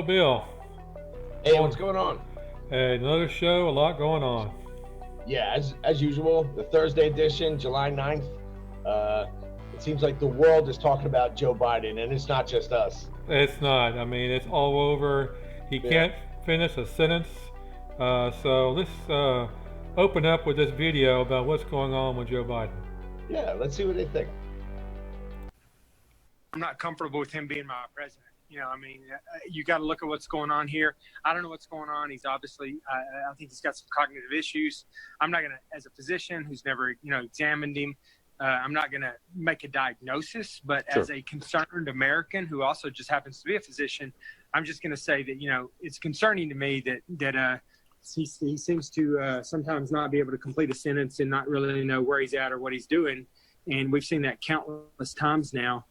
Hello, Bill. Hey, what's going on? Hey, another show, a lot going on. Yeah, as usual, the Thursday edition, July 9th. Uh, it seems like the world is talking about Joe Biden, and it's not just us. It's not. I mean, it's all over. He Yeah, can't finish a sentence. So let's open up with this video about what's going on with Joe Biden. yeah. Let's see what they think. I'm not comfortable with him being my president. You got to look at what's going on here. I don't know what's going on. He's obviously, I think he's got some cognitive issues. I'm not going to, as a physician who's never, examined him, I'm not going to make a diagnosis. But Sure. as a concerned American who also just happens to be a physician, I'm just going to say that, it's concerning to me that he seems to sometimes not be able to complete a sentence and not really know where he's at or what he's doing. And we've seen that countless times now.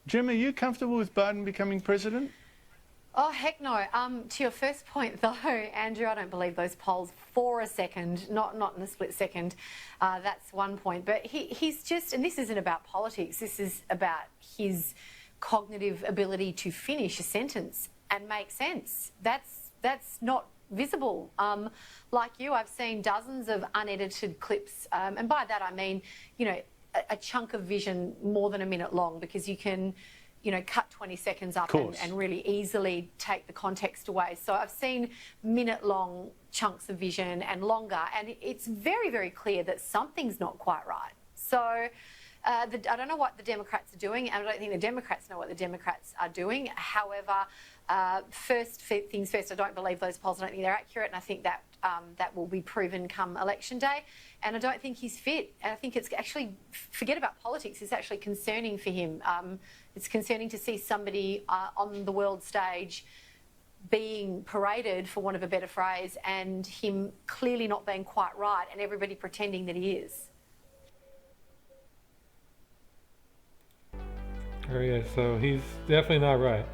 Jim, are you comfortable with Biden becoming president? Oh, heck no. To your first point, though, Andrew, I don't believe those polls for a second, not in a split second. That's one point. But he's just, and this isn't about politics, this is about his cognitive ability to finish a sentence and make sense. That's not visible. Like you, I've seen dozens of unedited clips. And by that I mean, a chunk of vision more than a minute long, because you can, cut 20 seconds up and really easily take the context away. So I've seen minute-long chunks of vision and longer, and it's very, very clear that something's not quite right. So I don't know what the Democrats are doing, and I don't think the Democrats know what the Democrats are doing. However, first things first, I don't believe those polls. I don't think they're accurate, and I think that that will be proven come election day. And I don't think he's fit. And I think it's actually, forget about politics, it's actually concerning for him. It's concerning to see somebody on the world stage being paraded, for want of a better phrase, and him clearly not being quite right, and everybody pretending that he is. There he is. So he's definitely not right.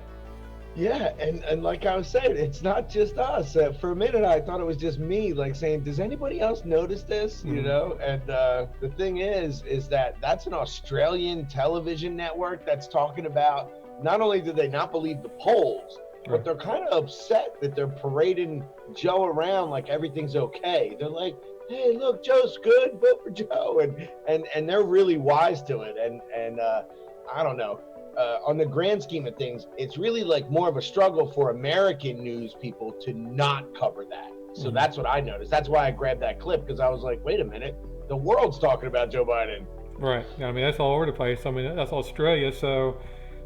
Yeah, and like I was saying, it's not just us. For a minute, I thought it was just me, like saying, "Does anybody else notice this?" Mm-hmm. And the thing is that that's an Australian television network that's talking about. Not only do they not believe the polls, but they're kind of upset that they're parading Joe around like everything's okay. They're like, "Hey, look, Joe's good. Vote for Joe," and they're really wise to it. And I don't know. On the grand scheme of things, it's really like more of a struggle for American news people to not cover that. So that's what I noticed. That's why I grabbed that clip, because I was like, wait a minute, the world's talking about Joe Biden. Right. I mean, that's all over the place. I mean, that's Australia, so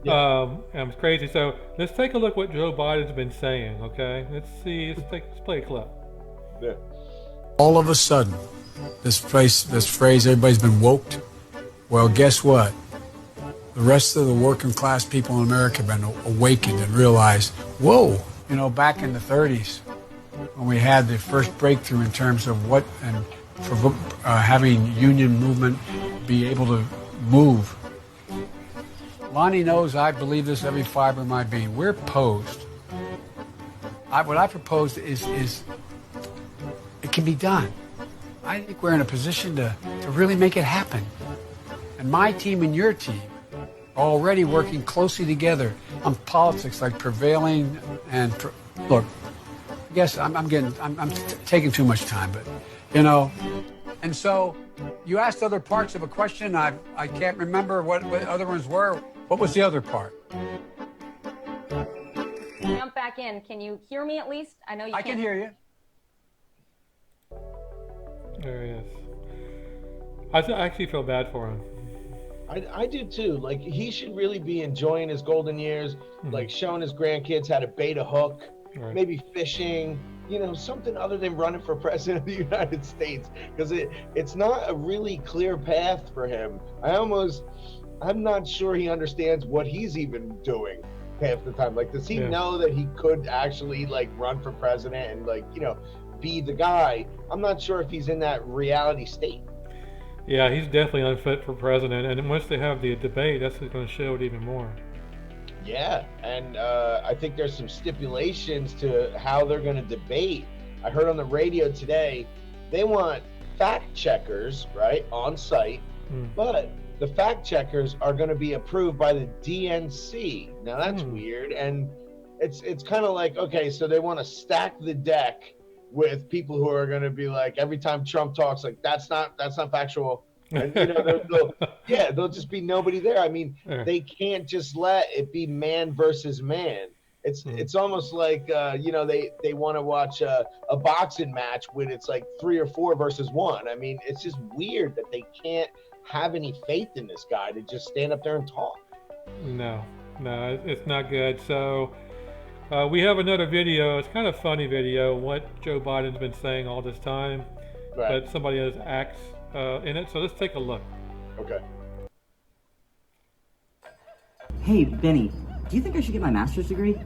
and it's crazy. So let's take a look what Joe Biden's been saying, okay? Let's play a clip. Yeah. All of a sudden, this phrase, everybody's been woked. Well, guess what? The rest of the working class people in America have been awakened and realized, whoa, back in the 30s, when we had the first breakthrough in terms of what, and for having union movement be able to move. Lonnie knows I believe this every fiber of my being. We're posed. What I proposed is it can be done. I think we're in a position to really make it happen. And my team and your team already working closely together on politics like prevailing and look, I guess I'm taking too much time, but and so you asked other parts of a question. I can't remember what other ones were. What was the other part? Jump back in. Can you hear me at least? I know you can't. I can hear you. There he is. I actually feel bad for him. I do too. Like, he should really be enjoying his golden years, like showing his grandkids how to bait a hook, maybe fishing, something other than running for president of the United States, because it's not a really clear path for him. I'm not sure he understands what he's even doing half the time. Like, does he know that he could actually run for president and be the guy? I'm not sure if he's in that reality state. Yeah, he's definitely unfit for president, and once they have the debate, that's going to show it even more. Yeah, and I think there's some stipulations to how they're going to debate. I heard on the radio today, they want fact checkers, right, on site, but the fact checkers are going to be approved by the DNC. Now, that's weird, and it's kind of like, okay, so they want to stack the deck with people who are going to be like, every time Trump talks, like that's not factual, and they'll just be nobody there. I mean, they can't just let it be man versus man. It's almost like they want to watch a boxing match when it's like 3 or 4 versus 1. I mean, it's just weird that they can't have any faith in this guy to just stand up there and talk. No, it's not good. So we have another video. It's kind of funny video. What Joe Biden's been saying all this time, Right. but somebody has acts in it. So let's take a look. Okay. Hey, Benny, do you think I should get my master's degree?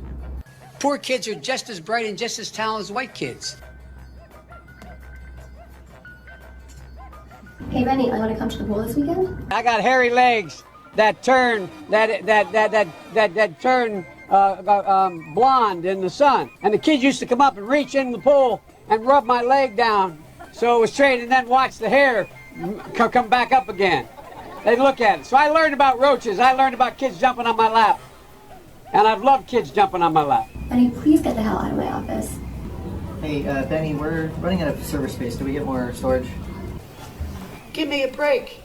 Poor kids are just as bright and just as talented as white kids. Hey Benny, I want to come to the pool this weekend. I got hairy legs that turn blonde in the sun, and the kids used to come up and reach in the pool and rub my leg down so it was straight, and then watch the hair come back up again. They'd look at it. So I learned about roaches. I learned about kids jumping on my lap, and I've loved kids jumping on my lap. Benny, please get the hell out of my office. Hey, Benny, we're running out of server space. Do we get more storage? Give me a break.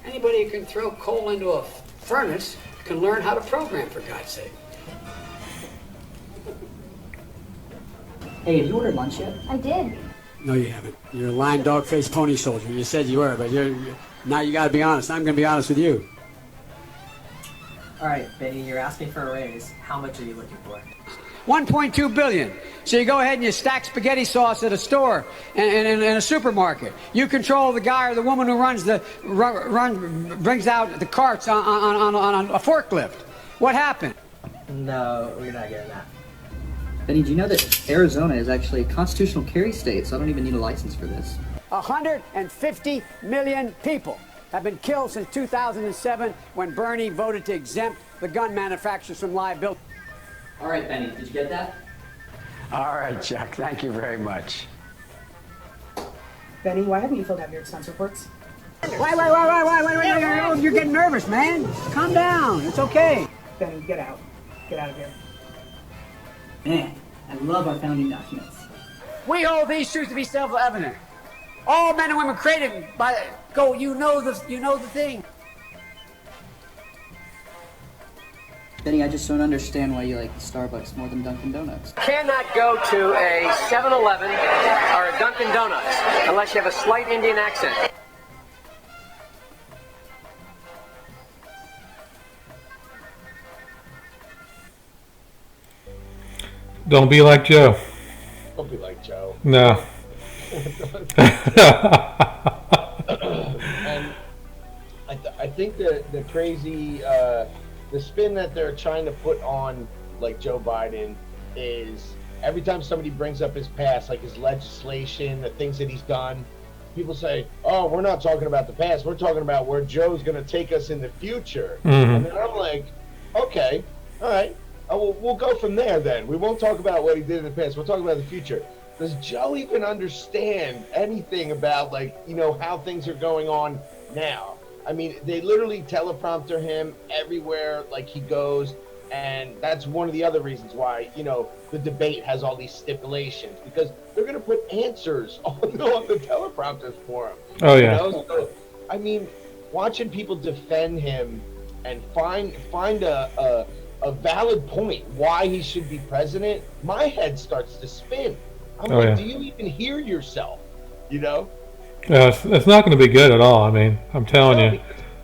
Anybody who can throw coal into a furnace can learn how to program, for God's sake. Hey, have you ordered lunch yet? I did. No, you haven't. You're a lying dog-faced pony soldier. You said you were, but now you got to be honest. I'm going to be honest with you. All right, Benny, you're asking for a raise. How much are you looking for? $1.2 billion. So you go ahead and you stack spaghetti sauce at a store and in a supermarket. You control the guy or the woman who brings out the carts on a forklift. What happened? No, we're not getting that. Benny, do you know that Arizona is actually a constitutional carry state, so I don't even need a license for this? 150 million people have been killed since 2007 when Bernie voted to exempt the gun manufacturers from liability. All right, Benny, did you get that? All right, Chuck. Thank you very much. Benny, why haven't you filled out your expense reports? Wait. Oh, you're getting nervous, man. Calm down. It's okay. Benny, get out. Get out of here. Man, I love our founding documents. We hold these truths to be self-evident. All men and women created by you know the thing. Benny, I just don't understand why you like Starbucks more than Dunkin' Donuts. Cannot go to a 7-Eleven or a Dunkin' Donuts unless you have a slight Indian accent. Don't be like Joe. Don't be like Joe. No. And I think the crazy the spin that they're trying to put on like Joe Biden is every time somebody brings up his past, like his legislation, the things that he's done, people say, "Oh, we're not talking about the past. We're talking about where Joe's going to take us in the future." And then I'm like, "Okay, all right. We'll go from there then. We won't talk about what he did in the past. We'll talk about the future." Does Joe even understand anything about, like, how things are going on now? I mean, they literally teleprompter him everywhere, like he goes, and that's one of the other reasons why, the debate has all these stipulations, because they're going to put answers on the teleprompters for him. Oh, yeah. So, I mean, watching people defend him and find a valid point why he should be president, my head starts to spin. I'm like, do you even hear yourself? It's not going to be good at all. I mean, I'm telling you.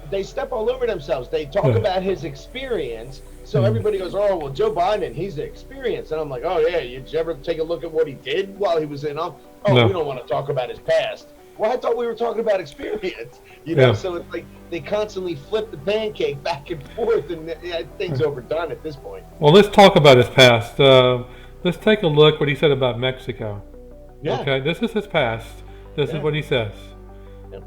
They step all over themselves. They talk about his experience, so everybody goes, "Oh, well, Joe Biden, he's experienced." And I'm like, "Oh, yeah, did you ever take a look at what he did while he was in office?" "Oh, no. We don't want to talk about his past." Well, I thought we were talking about experience, So it's like they constantly flip the pancake back and forth, and things overdone at this point. Well, let's talk about his past. Let's take a look what he said about Mexico. Yeah. Okay, this is his past. This is what he says. Yep.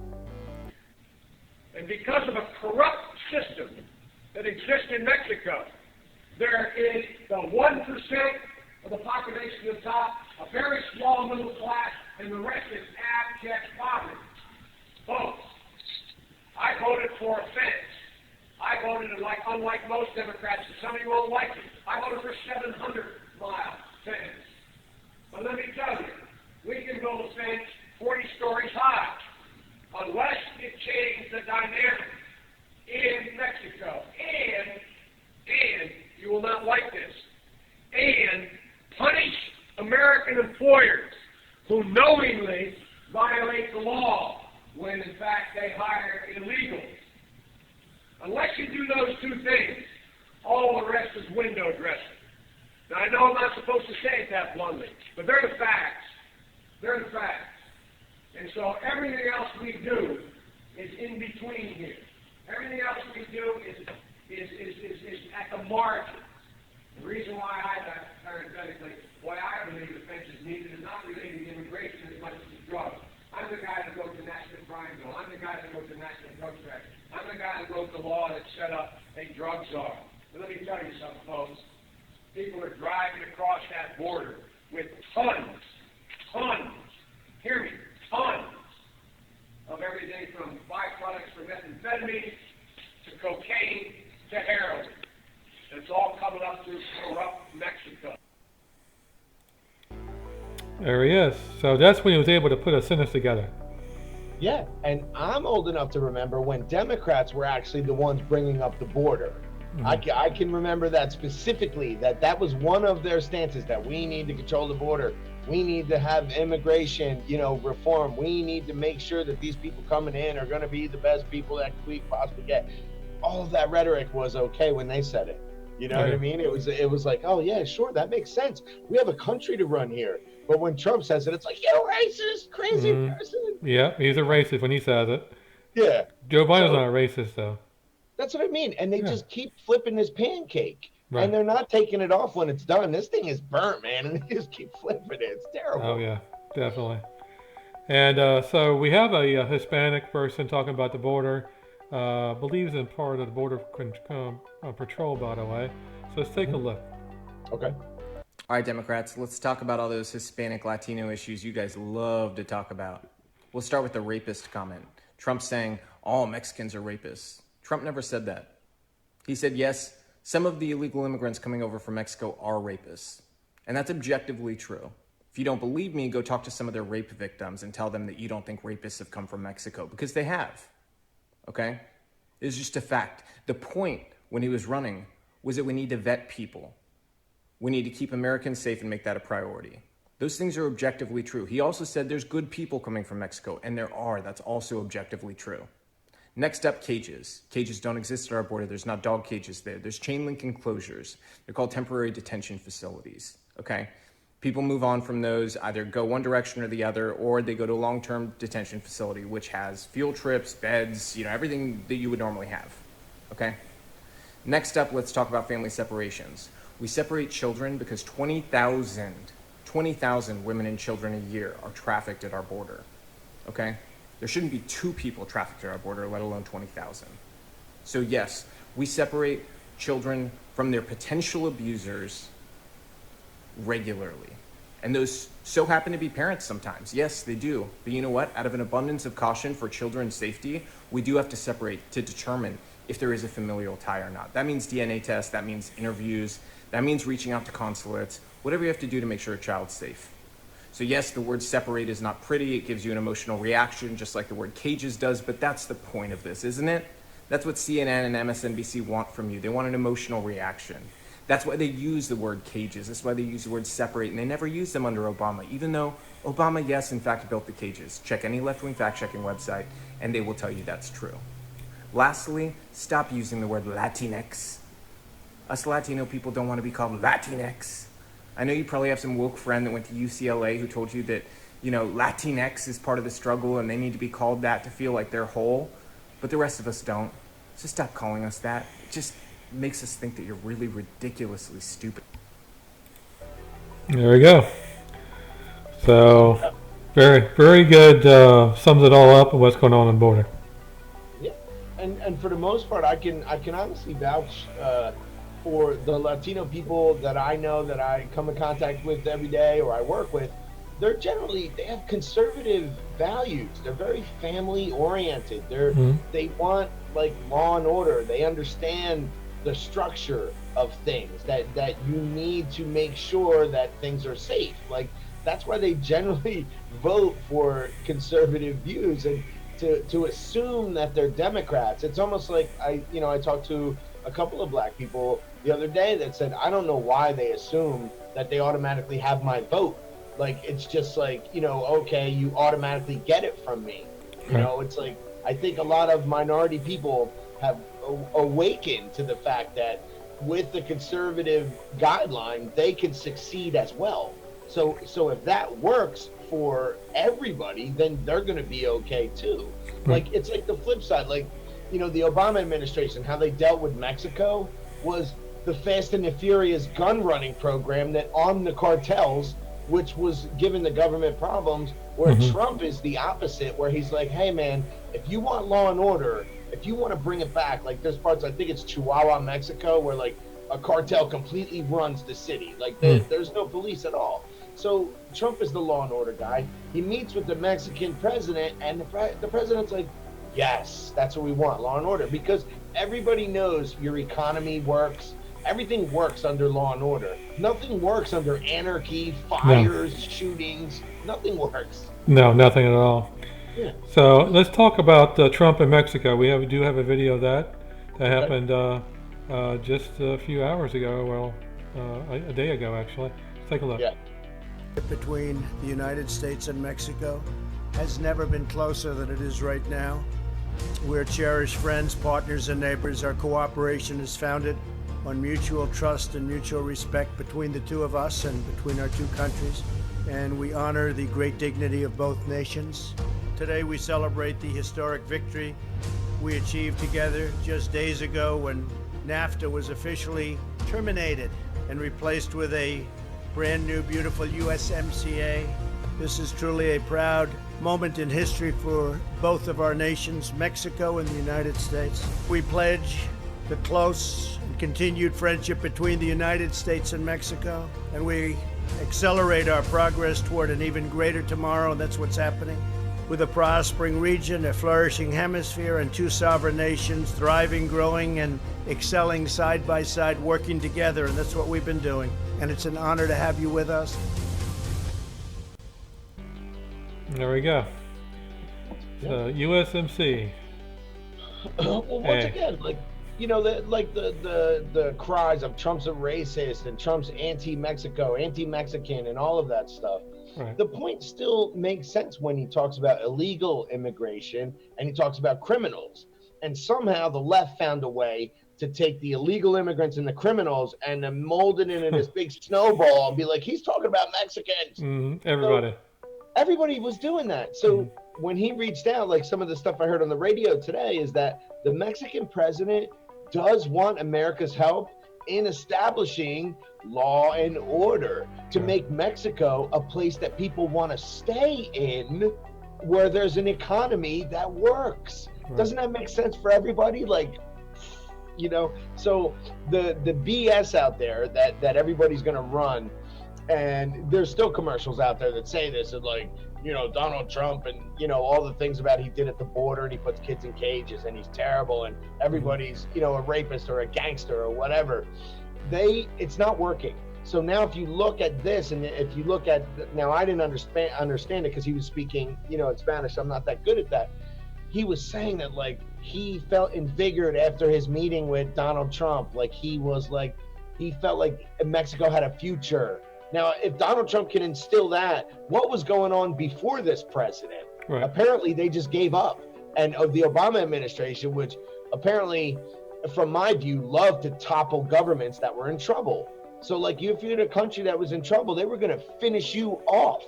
And because of a corrupt system that exists in Mexico, there is the 1% of the population at the top, a very small middle class, and the rest is abject poverty. Folks, I voted for a fence. I voted, unlike most Democrats, and some of you won't like it, I voted for 700-mile fence. But let me tell you, we can build a fence 40 stories high, unless it changes the dynamic in Mexico. And you will not like this, and punish American employers who knowingly violate the law when in fact they hire illegals. Unless you do those two things, all the rest is window dressing. Now I know I'm not supposed to say it that bluntly, but they're the facts. They're the facts. And so everything else we do is in between here. Everything else we do is at the margin. The reason why parenthetically, why I believe the fence is needed is not related to immigration as much as to drugs. I'm the guy that wrote the National Crime Bill. I'm the guy that wrote the National Drug Track. I'm the guy that wrote the law that set up a drug czar. But let me tell you something, folks. People are driving across that border with tons, hear me, tons of everything from byproducts from methamphetamine to cocaine to heroin. It's all coming up through corrupt Mexico. There he is. So that's when he was able to put a sentence together. Yeah, and I'm old enough to remember when Democrats were actually the ones bringing up the border. Mm-hmm. I can remember that specifically, that was one of their stances, that we need to control the border. We need to have immigration, reform. We need to make sure that these people coming in are going to be the best people that we possibly get. All of that rhetoric was okay when they said it. You know what I mean? It was like, oh yeah, sure, that makes sense. We have a country to run here. But when Trump says it, it's like, you racist, crazy person. Yeah, he's a racist when he says it. Yeah. Joe Biden's not a racist, though. That's what I mean. And they just keep flipping this pancake. Right. And they're not taking it off when it's done. This thing is burnt, man. And they just keep flipping it. It's terrible. Oh, yeah, definitely. And so we have a Hispanic person talking about the border. Believes in part of the border patrol, by the way. So let's take a look. Okay. All right, Democrats, let's talk about all those Hispanic Latino issues you guys love to talk about. We'll start with the rapist comment. Trump saying all Mexicans are rapists. Trump never said that. He said, yes, some of the illegal immigrants coming over from Mexico are rapists. And that's objectively true. If you don't believe me, go talk to some of their rape victims and tell them that you don't think rapists have come from Mexico, because they have. Okay? It's just a fact. The point when he was running was that we need to vet people. We need to keep Americans safe and make that a priority. Those things are objectively true. He also said there's good people coming from Mexico, and there are. That's also objectively true. Next up, cages. Cages don't exist at our border. There's not dog cages there. There's chain link enclosures. They're called temporary detention facilities, okay? People move on from those, either go one direction or the other, or they go to a long-term detention facility, which has field trips, beds, everything that you would normally have, okay? Next up, let's talk about family separations. We separate children because 20,000 women and children a year are trafficked at our border, okay? There shouldn't be 2 people trafficked at our border, let alone 20,000. So yes, we separate children from their potential abusers regularly. And those so happen to be parents sometimes. Yes, they do. But you know what? Out of an abundance of caution for children's safety, we do have to separate to determine if there is a familial tie or not. That means DNA tests, that means interviews, that means reaching out to consulates, whatever you have to do to make sure a child's safe. So yes, the word separate is not pretty. It gives you an emotional reaction, just like the word cages does, but that's the point of this, isn't it? That's what CNN and MSNBC want from you. They want an emotional reaction. That's why they use the word cages. That's why they use the word separate, and they never used them under Obama, even though Obama, yes, in fact, built the cages. Check any left-wing fact-checking website, and they will tell you that's true. Lastly, stop using the word Latinx. Us Latino people don't want to be called Latinx. I know you probably have some woke friend that went to UCLA who told you that, Latinx is part of the struggle and they need to be called that to feel like they're whole, but the rest of us don't. So stop calling us that. It just makes us think that you're really ridiculously stupid. There we go. So, very, very good. Sums it all up and what's going on the border. Yeah, and for the most part, I can honestly vouch for the Latino people that I know, that I come in contact with every day or I work with. they have conservative values. They're very family oriented. They want like law and order. They understand the structure of things that you need to make sure that things are safe. Like that's why they generally vote for conservative views. And to assume that they're Democrats, it's almost like I talked to a couple of black people the other day that said, I don't know why they assume that they automatically have my vote. Like it's just like, okay, you automatically get it from me. It's like I think a lot of minority people have awakened to the fact that with the conservative guideline, they can succeed as well. So if that works for everybody, then they're going to be okay too. Like it's like the flip side, like the Obama administration, how they dealt with Mexico was the Fast and the Furious gun running program that armed the cartels, which was giving the government problems, where Trump is the opposite, where he's like, hey man, if you want law and order, if you want to bring it back, like there's parts, I think it's Chihuahua, Mexico, where like a cartel completely runs the city. Like there's no police at all. So Trump is the law and order guy. He meets with the Mexican president, and the president's like, yes, that's what we want, law and order, because everybody knows your economy works. Everything works under law and order. Nothing works under anarchy, fires, shootings. Nothing works. No, nothing at all. Yeah. So let's talk about Trump in Mexico. We do have a video of that happened just a few hours ago. Well, a day ago actually. Let's take a look. Yeah. Between the United States and Mexico has never been closer than it is right now. We're cherished friends, partners, and neighbors. Our cooperation is founded on mutual trust and mutual respect between the two of us and between our two countries. And we honor the great dignity of both nations. Today we celebrate the historic victory we achieved together just days ago when NAFTA was officially terminated and replaced with a brand new, beautiful USMCA. This is truly a proud moment in history for both of our nations, Mexico and the United States. We pledge the close and continued friendship between the United States and Mexico, and we accelerate our progress toward an even greater tomorrow, and that's what's happening. With a prospering region, a flourishing hemisphere, and two sovereign nations thriving, growing, and excelling side by side, working together, and that's what we've been doing. And it's an honor to have you with us. There we go. So USMC. Well, once again, like the cries of Trump's a racist and Trump's anti-Mexico, anti-Mexican, and all of that stuff. Right. The point still makes sense when he talks about illegal immigration and he talks about criminals. And somehow the left found a way to take the illegal immigrants and the criminals and then mold it into this big snowball and be like, he's talking about Mexicans. Everybody. So everybody was doing that. So when he reached out, like some of the stuff I heard on the radio today is that the Mexican president does want America's help in establishing law and order to make Mexico a place that people want to stay in, where there's an economy that works. Right. Doesn't that make sense for everybody? Like, so the BS out there that everybody's going to run, and there's still commercials out there that say this, and like, Donald Trump and, all the things about he did at the border, and he puts kids in cages and he's terrible and everybody's, a rapist or a gangster or whatever. It's not working. So now if you look at this, and if you look at, now I didn't understand it because he was speaking, in Spanish. I'm not that good at that. He was saying that like he felt invigorated after his meeting with Donald Trump. Like he felt like Mexico had a future. Now, if Donald Trump can instill that, what was going on before this president? Right. Apparently, they just gave up. And the Obama administration, which apparently, from my view, loved to topple governments that were in trouble. So, like, if you're in a country that was in trouble, they were going to finish you off.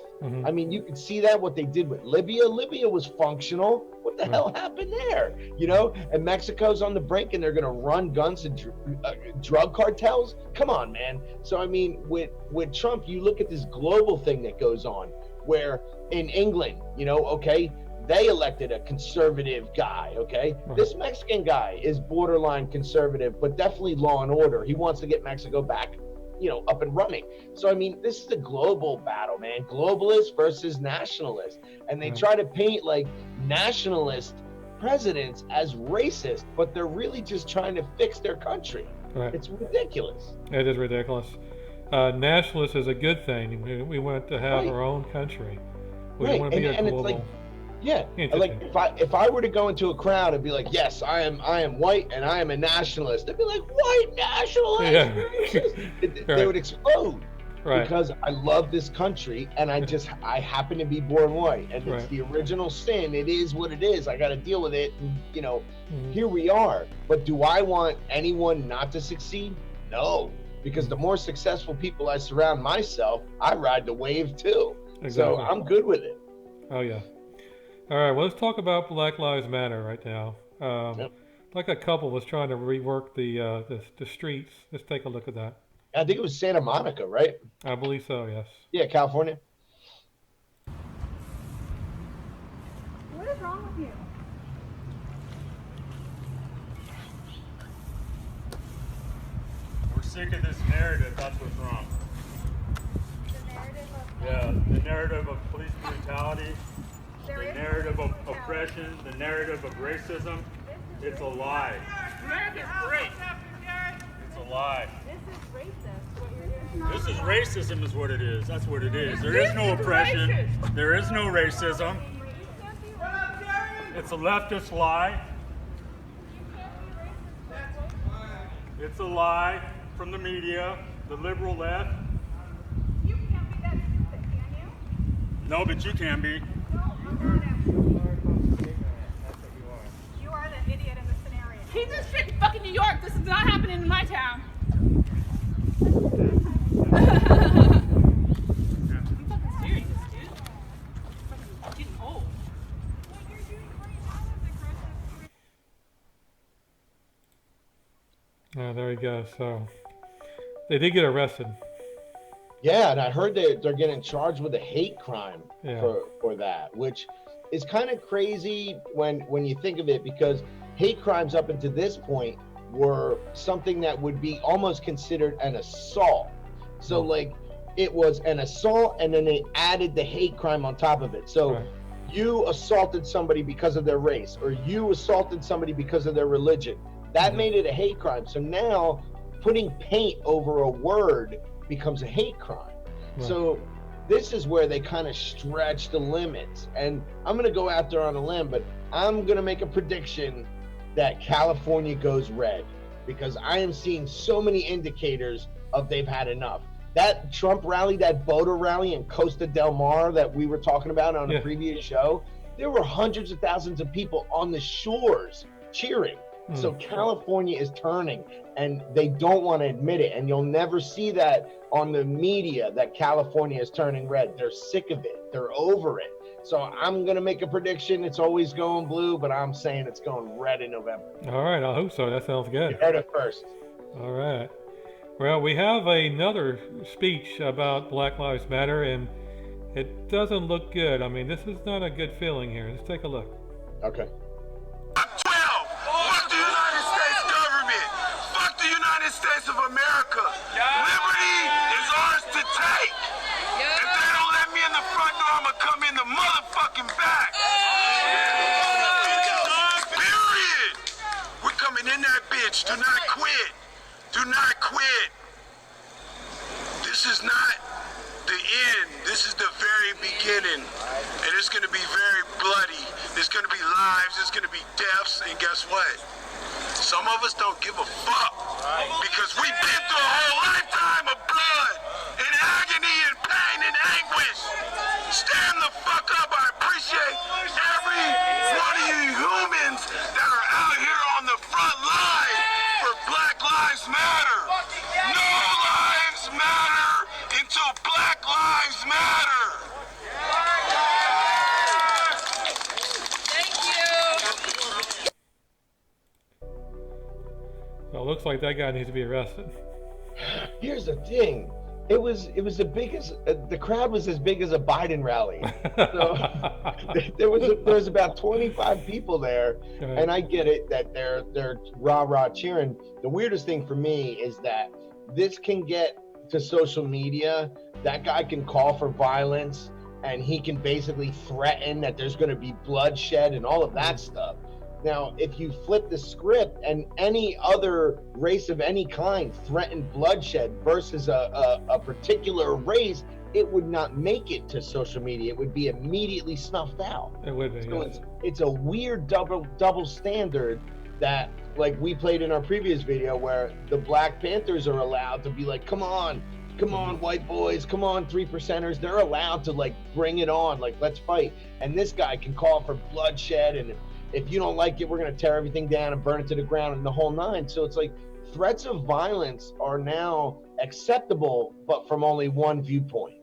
I mean, you could see that, what they did with Libya. Libya was functional. What the hell happened there? And Mexico's on the brink, and they're going to run guns and drug cartels? Come on, man. So, I mean, with Trump, you look at this global thing that goes on, where in England, they elected a conservative guy, okay? Right. This Mexican guy is borderline conservative, but definitely law and order. He wants to get Mexico back up and running. So I mean, this is a global battle, man. Globalist versus nationalist, and they try to paint like nationalist presidents as racist, but they're really just trying to fix their country. Right. It's ridiculous. It is ridiculous. Nationalist is a good thing. We want to have our own country. We Right. want to be a global. It's like, yeah, like if I were to go into a crowd and be like, yes, I am white and I am a nationalist, they'd be like, white nationalist. Yeah. They would explode. Right. Because I love this country and I happen to be born white, and it's the original sin. It is what it is. I got to deal with it. And, here we are. But do I want anyone not to succeed? No, because the more successful people I surround myself, I ride the wave too. Exactly. So I'm good with it. Oh yeah. All right. Well, let's talk about Black Lives Matter right now. Like a couple was trying to rework the streets. Let's take a look at that. I think it was Santa Monica, right? I believe so, yes. Yeah, California. What is wrong with you? We're sick of this narrative, that's what's wrong. The narrative of police brutality, the narrative of oppression, the narrative of racism. It's a lie. America's great. It's a lie. This is racist. What you're doing. This is racism is what it is. That's what it is. There is no oppression. There is no racism. It's a leftist lie. It's a lie from the media, the liberal left. You can't be that stupid, can you? No, but you can be. You are the idiot in this scenario. Keep this shit in fucking New York. This is not happening in my town. I'm fucking serious, dude. I'm getting old. Oh, there you go. So they did get arrested. Yeah, and I heard they're getting charged with a hate crime for that, which is kind of crazy when you think of it, because hate crimes up until this point were something that would be almost considered an assault. So like it was an assault, and then they added the hate crime on top of it. So you assaulted somebody because of their race, or you assaulted somebody because of their religion. That made it a hate crime. So now putting paint over a word becomes a hate crime. So this is where they kind of stretch the limits. And I'm going to go out there on a limb, but I'm going to make a prediction that California goes red, because I am seeing so many indicators of they've had enough. That Trump rally, that voter rally in Costa del Mar that we were talking about on a previous show, there were hundreds of thousands of people on the shores cheering. So California is turning, and they don't want to admit it. And you'll never see that on the media that California is turning red. They're sick of it. They're over it. So I'm going to make a prediction. It's always going blue, but I'm saying it's going red in November. All right. I hope so. That sounds good. You heard it first. All right. Well, we have another speech about Black Lives Matter, and it doesn't look good. I mean, this is not a good feeling here. Let's take a look. Okay. States of America. Liberty is ours to take. If they don't let me in the front door, I'm gonna come in the motherfucking back. Period. We're coming in that bitch. Do not quit. Do not quit. This is not the end. This is the very beginning. And it's gonna be very bloody. There's gonna be lives, there's gonna be deaths, and guess what? Some of us don't give a fuck because we've been through a whole lifetime of blood and agony and pain and anguish. Stand the fuck up. I appreciate every one of you humans that are out here on the front line for Black Lives Matter. No lives matter until Black Lives Matter. Well, it looks like that guy needs to be arrested. Here's the thing. It was the biggest. The crowd was as big as a Biden rally. So there was about 25 people there, and I get it that they're rah cheering. The weirdest thing for me is that this can get to social media, that guy can call for violence and he can basically threaten that there's going to be bloodshed and all of that stuff. Now, if you flip the script and any other race of any kind threatened bloodshed versus a particular race, it would not make it to social media. It would be immediately snuffed out. It would be. So Yes. it's a weird double standard that, like we played in our previous video, where the Black Panthers are allowed to be like, come on, white boys, come on, 3%ers. They're allowed to like bring it on, like let's fight. And this guy can call for bloodshed, and if you don't like it, we're gonna tear everything down and burn it to the ground and the whole nine. So it's like threats of violence are now acceptable, but from only one viewpoint.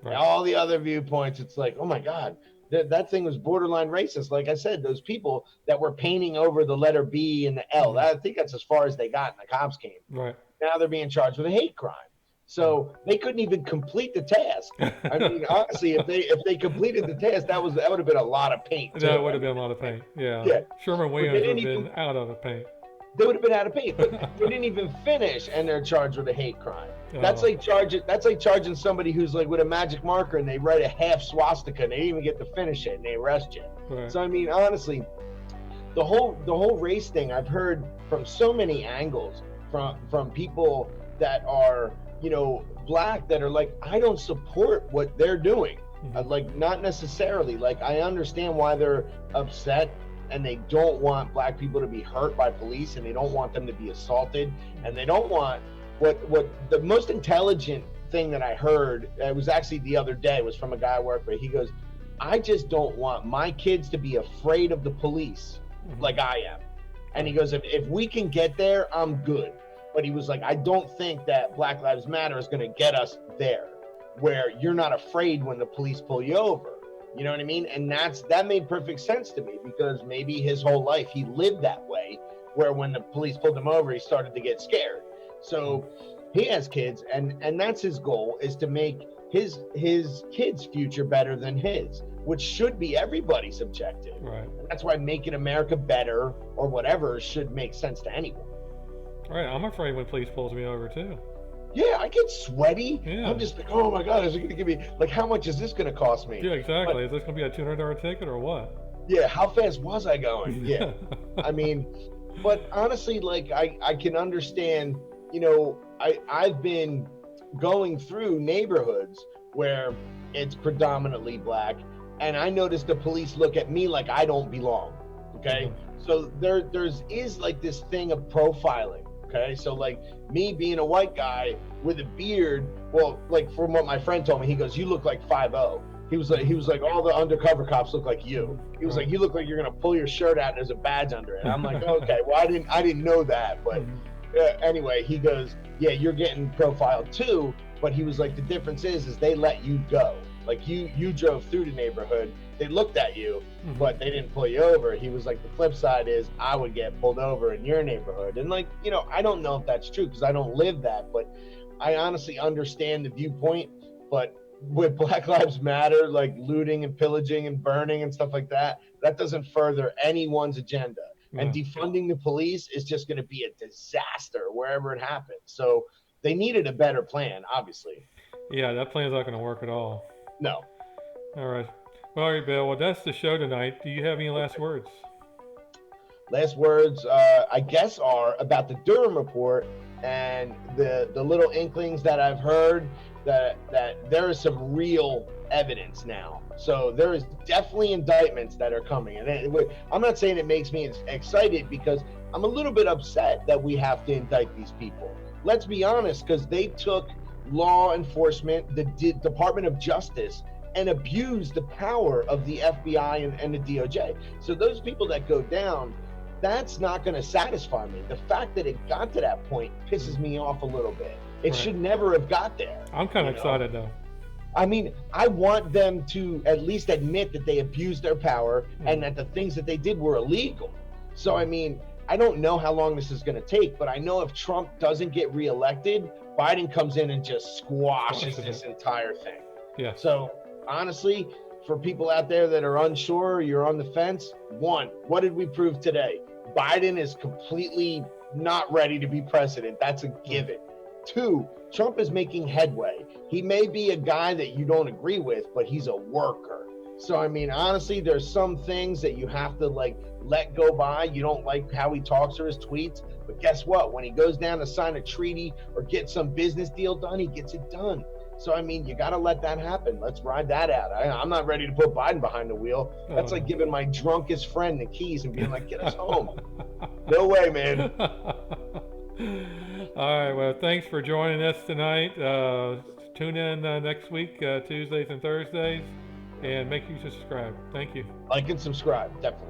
Right. All the other viewpoints, it's like, oh my God, that thing was borderline racist. Like I said, those people that were painting over the letter B and the L, I think that's as far as they got, and the cops came. Right. Now they're being charged with a hate crime. So they couldn't even complete the task. I mean, honestly, if they completed the task, that would have been a lot of paint. That would have been a lot of paint. Yeah. Yeah. Sherman Williams would have been out of the paint. They would have been out of paint, but they didn't even finish, and they're charged with a hate crime. That's like charging somebody who's like with a magic marker and they write a half swastika and they didn't even get to finish it and they arrest you. Right. So I mean, honestly, the whole race thing I've heard from so many angles from people that are, you know, black, that are like, I don't support what they're doing. Like, not necessarily. Like, I understand why they're upset and they don't want black people to be hurt by police and they don't want them to be assaulted and they don't want what the most intelligent thing that I heard, it was actually the other day, was from a guy I work with. He goes, I just don't want my kids to be afraid of the police like I am. And he goes, if we can get there, I'm good. But he was like, I don't think that Black Lives Matter is going to get us there, where you're not afraid when the police pull you over. You know what I mean? And that made perfect sense to me, because maybe his whole life he lived that way, where when the police pulled him over, he started to get scared. So he has kids, and that's his goal, is to make his kids' future better than his, which should be everybody's objective. Right. And that's why making America better or whatever should make sense to anyone. Right. I'm afraid when police pulls me over too. Yeah, I get sweaty. Yeah. I'm just like, oh my God, is it going to give me, like, how much is this going to cost me? Yeah, exactly. But, is this going to be a $200 ticket or what? Yeah, how fast was I going? Yeah. I mean, but honestly, like, I can understand, you know, I've been going through neighborhoods where it's predominantly black, and I notice the police look at me like I don't belong, okay? So there's like this thing of profiling. Okay, so like me being a white guy with a beard, well, like from what my friend told me, he goes, you look like 5'0". He was like, all the undercover cops look like you. He was like, you look like you're gonna pull your shirt out and there's a badge under it. And I'm like, okay, well, I didn't know that, but anyway, he goes, yeah, you're getting profiled too. But he was like, the difference is they let you go. Like you drove through the neighborhood, they looked at you, but they didn't pull you over. He was like, the flip side is I would get pulled over in your neighborhood. And like, you know, I don't know if that's true because I don't live that, but I honestly understand the viewpoint. But with Black Lives Matter, like looting and pillaging and burning and stuff like that, that doesn't further anyone's agenda. Yeah. And defunding the police is just going to be a disaster wherever it happens. So they needed a better plan, obviously. Yeah, that plan's not going to work at all. No. All right. All right, Bill. Well, that's the show tonight. Do you have any last words? Last words, I guess, are about the Durham report and the little inklings that I've heard that there is some real evidence now. So there is definitely indictments that are coming. And I'm not saying it makes me excited, because I'm a little bit upset that we have to indict these people. Let's be honest, because they took law enforcement, the Department of Justice, and abused the power of the FBI and the DOJ. So those people that go down, that's not going to satisfy me. The fact that it got to that point pisses me off a little bit. It should never have got there. I'm kind of excited though. I mean, I want them to at least admit that they abused their power and that the things that they did were illegal. So, I mean, I don't know how long this is going to take, but I know if Trump doesn't get reelected, Biden comes in and just squashes this entire thing. Yeah. So, honestly, for people out there that are unsure, you're on the fence, one, what did we prove today? Biden is completely not ready to be president. That's a given. Two, Trump is making headway. He may be a guy that you don't agree with, but he's a worker. So, I mean, honestly, there's some things that you have to like let go by. You don't like how he talks or his tweets, but guess what? When he goes down to sign a treaty or get some business deal done, he gets it done. So, I mean, you got to let that happen. Let's ride that out. I'm not ready to put Biden behind the wheel. That's like giving my drunkest friend the keys and being like, get us home. No way, man. All right. Well, thanks for joining us tonight. Tune in next week, Tuesdays and Thursdays, and make sure you subscribe. Thank you. Like and subscribe, definitely.